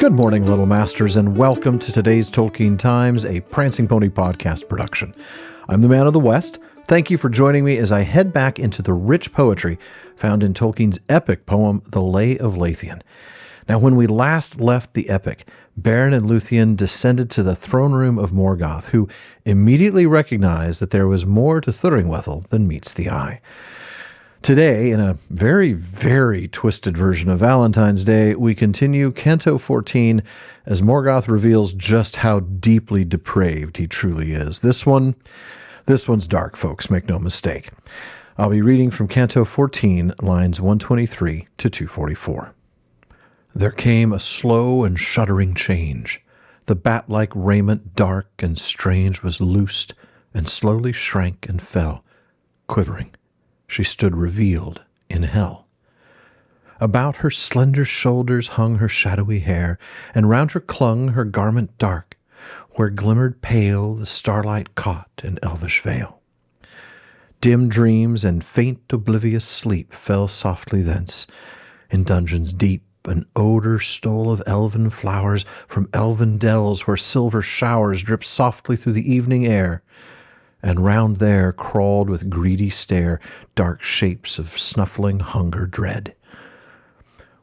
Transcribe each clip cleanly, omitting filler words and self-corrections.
Good morning, Little Masters, and welcome to today's Tolkien Times, a Prancing Pony podcast production. I'm the Man of the West. Thank you for joining me as I head back into the rich poetry found in Tolkien's epic poem, The Lay of Lúthien. Now, when we last left the epic, Beren and Lúthien descended to the throne room of Morgoth, who immediately recognized that there was more to Thuringwethil than meets the eye. Today, in a very, very twisted version of Valentine's Day, we continue Canto 14 as Morgoth reveals just how deeply depraved he truly is. This one's dark, folks, make no mistake. I'll be reading from Canto 14, lines 123 to 244. There came a slow and shuddering change. The bat-like raiment dark and strange was loosed, and slowly shrank and fell, quivering. She stood revealed in hell. About her slender shoulders hung her shadowy hair, and round her clung her garment dark, where glimmered pale the starlight caught an elvish veil. Dim dreams and faint oblivious sleep fell softly thence. In dungeons deep an odor stole of elven flowers from elven dells where silver showers dripped softly through the evening air. And round there crawled with greedy stare dark shapes of snuffling hunger dread.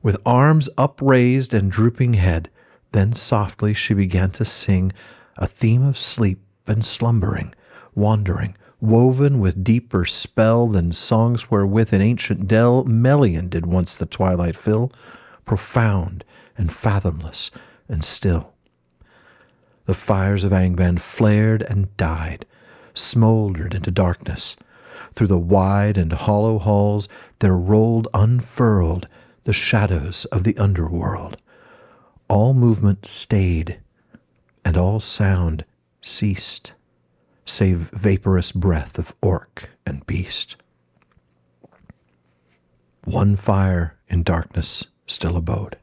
With arms upraised and drooping head, then softly she began to sing a theme of sleep and slumbering, wandering, woven with deeper spell than songs wherewith in ancient dell Melian did once the twilight fill, profound and fathomless and still. The fires of Angband flared and died, smoldered into darkness. Through the wide and hollow halls there rolled unfurled the shadows of the underworld. All movement stayed, and all sound ceased, save vaporous breath of orc and beast. One fire in darkness still abode.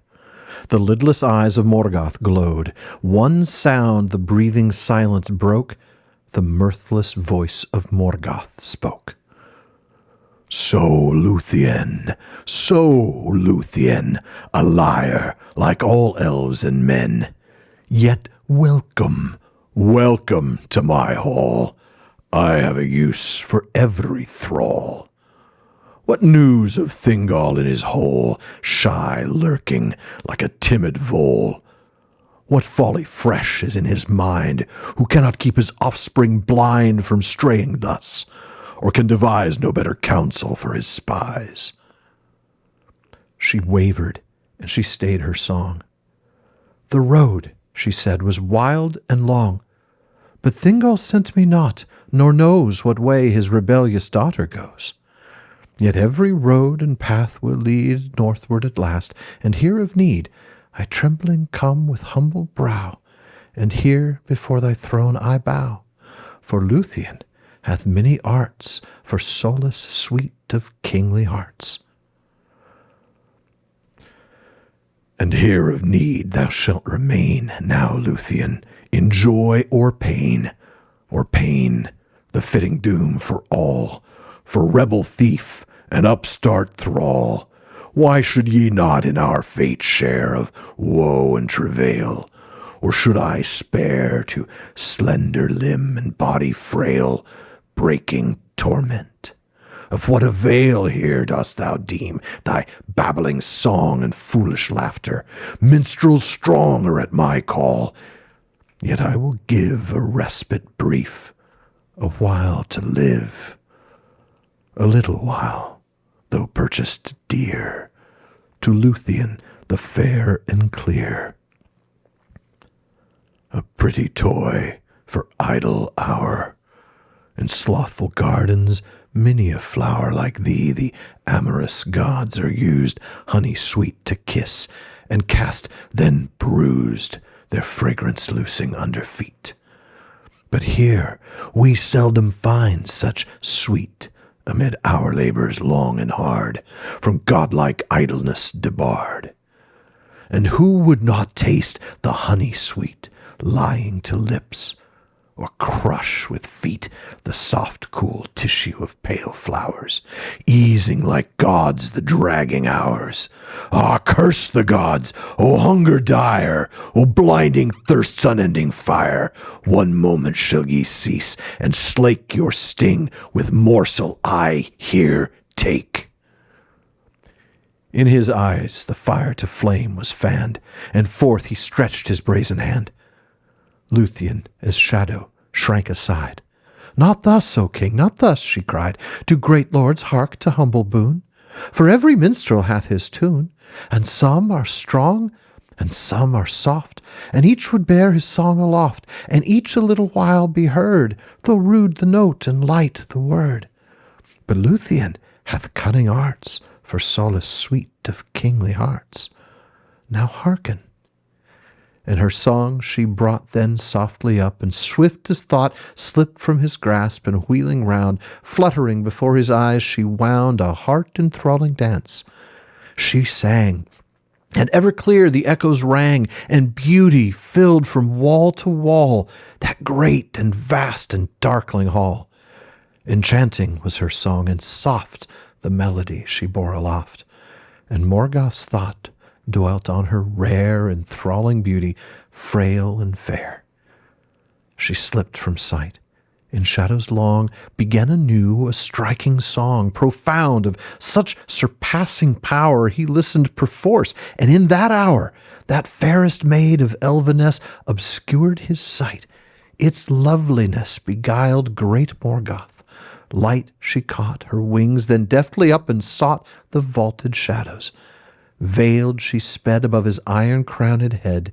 The lidless eyes of Morgoth glowed. One sound the breathing silence broke. The mirthless voice of Morgoth spoke. So Lúthien, a liar like all elves and men. Yet welcome to my hall. I have a use for every thrall. What news of Thingol in his hole, shy lurking like a timid vole? What folly fresh is in his mind, who cannot keep his offspring blind from straying thus, or can devise no better counsel for his spies? She wavered, and she stayed her song. The road, she said, was wild and long, but Thingol sent me not, nor knows what way his rebellious daughter goes. Yet every road and path will lead northward at last, and here of need I trembling come with humble brow, and here before thy throne I bow. For Lúthien hath many arts for solace sweet of kingly hearts. And here of need thou shalt remain now, Lúthien, in joy or pain, the fitting doom for all, for rebel thief and upstart thrall. Why should ye not in our fate share of woe and travail? Or should I spare to slender limb and body frail breaking torment? Of what avail here dost thou deem thy babbling song and foolish laughter? Minstrels strong are at my call, yet I will give a respite brief, a while to live, a little while, though purchased dear, to Lúthien the fair and clear. A pretty toy for idle hour. In slothful gardens many a flower like thee the amorous gods are used honey sweet to kiss, and cast then bruised, their fragrance loosing under feet. But here we seldom find such sweet, amid our labors long and hard, from godlike idleness debarred. And who would not taste the honey sweet, lying to lips, or crush with feet the soft, cool tissue of pale flowers, easing like gods the dragging hours. Ah, curse the gods, O hunger dire, O blinding thirst's unending fire. One moment shall ye cease, and slake your sting with morsel I here take. In his eyes the fire to flame was fanned, and forth he stretched his brazen hand. Lúthien, as shadow, shrank aside. Not thus, O king, not thus, she cried, do great lords hark to humble boon. For every minstrel hath his tune, and some are strong, and some are soft, and each would bear his song aloft, and each a little while be heard, though rude the note and light the word. But Lúthien hath cunning arts, for solace sweet of kingly hearts. Now hearken. And her song she brought then softly up, and swift as thought slipped from his grasp, and wheeling round, fluttering before his eyes, she wound a heart-enthralling dance. She sang, and ever clear the echoes rang, and beauty filled from wall to wall that great and vast and darkling hall. Enchanting was her song, and soft the melody she bore aloft, and Morgoth's thought dwelt on her rare, enthralling beauty, frail and fair. She slipped from sight. In shadows long began anew a striking song, profound, of such surpassing power, he listened perforce, and in that hour that fairest maid of Elveness obscured his sight. Its loveliness beguiled great Morgoth. Light she caught, her wings then deftly up and sought the vaulted shadows. Veiled she sped above his iron-crowned head,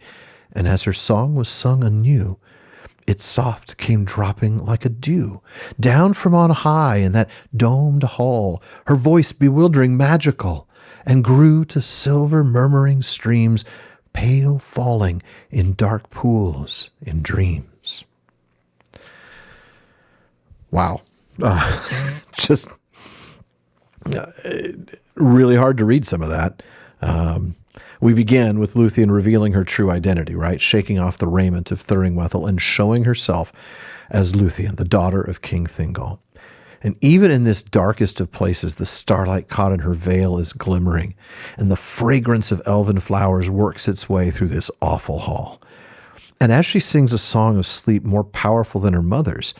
and as her song was sung anew, it soft came dropping like a dew, down from on high in that domed hall, her voice bewildering magical, and grew to silver murmuring streams, pale falling in dark pools in dreams. Wow. Just really hard to read some of that. We began with Lúthien revealing her true identity, right? Shaking off the raiment of Thuringwethel and showing herself as Lúthien, the daughter of King Thingol. And even in this darkest of places, the starlight caught in her veil is glimmering, and the fragrance of elven flowers works its way through this awful hall. And as she sings a song of sleep more powerful than her mother's,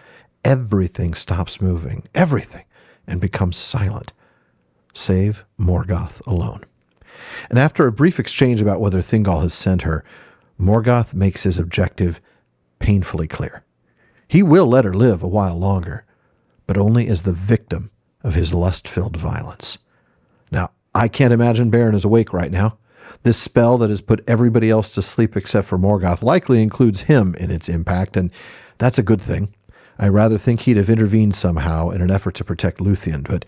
everything stops moving, everything, and becomes silent, save Morgoth alone. And after a brief exchange about whether Thingol has sent her, Morgoth makes his objective painfully clear. He will let her live a while longer, but only as the victim of his lust-filled violence. Now, I can't imagine Beren is awake right now. This spell that has put everybody else to sleep except for Morgoth likely includes him in its impact, and that's a good thing. I rather think he'd have intervened somehow in an effort to protect Lúthien, but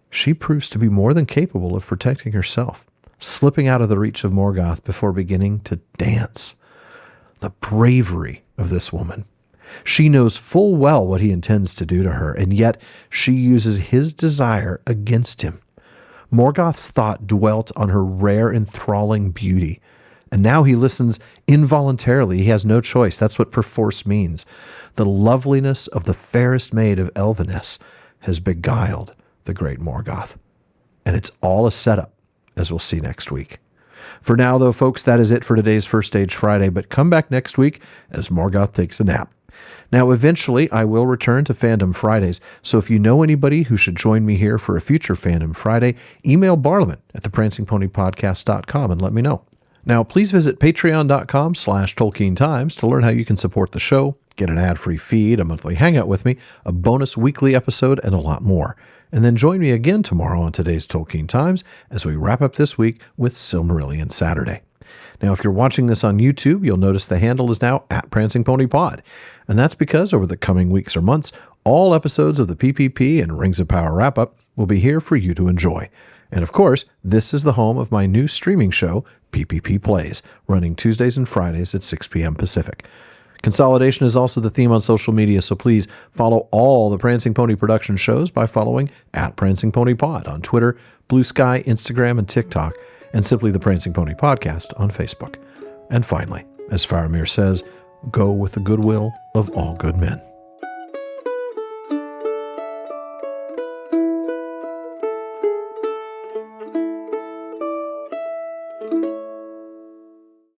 she proves to be more than capable of protecting herself, slipping out of the reach of Morgoth before beginning to dance. The bravery of this woman. She knows full well what he intends to do to her, and yet she uses his desire against him. Morgoth's thought dwelt on her rare, enthralling beauty, and now he listens involuntarily. He has no choice. That's what perforce means. The loveliness of the fairest maid of Elveness has beguiled the great Morgoth. And it's all a setup, as we'll see next week. For now, though, folks, that is it for today's First Stage Friday, but come back next week as Morgoth takes a nap. Now, eventually, I will return to Fandom Fridays, so if you know anybody who should join me here for a future Fandom Friday, email barliman@theprancingponypodcast.com and let me know. Now, please visit patreon.com/TolkienTimes to learn how you can support the show, get an ad-free feed, a monthly hangout with me, a bonus weekly episode, and a lot more. And then join me again tomorrow on today's Tolkien Times as we wrap up this week with Silmarillion Saturday. Now, if you're watching this on YouTube, you'll notice the handle is now @PrancingPonyPod. And that's because over the coming weeks or months, all episodes of the PPP and Rings of Power wrap-up will be here for you to enjoy. And of course, this is the home of my new streaming show, PPP Plays, running Tuesdays and Fridays at 6 p.m. Pacific. Consolidation is also the theme on social media, so please follow all the Prancing Pony production shows by following @PrancingPonyPod on Twitter, Blue Sky, Instagram, and TikTok, and simply the Prancing Pony Podcast on Facebook. And finally, as Faramir says, go with the goodwill of all good men.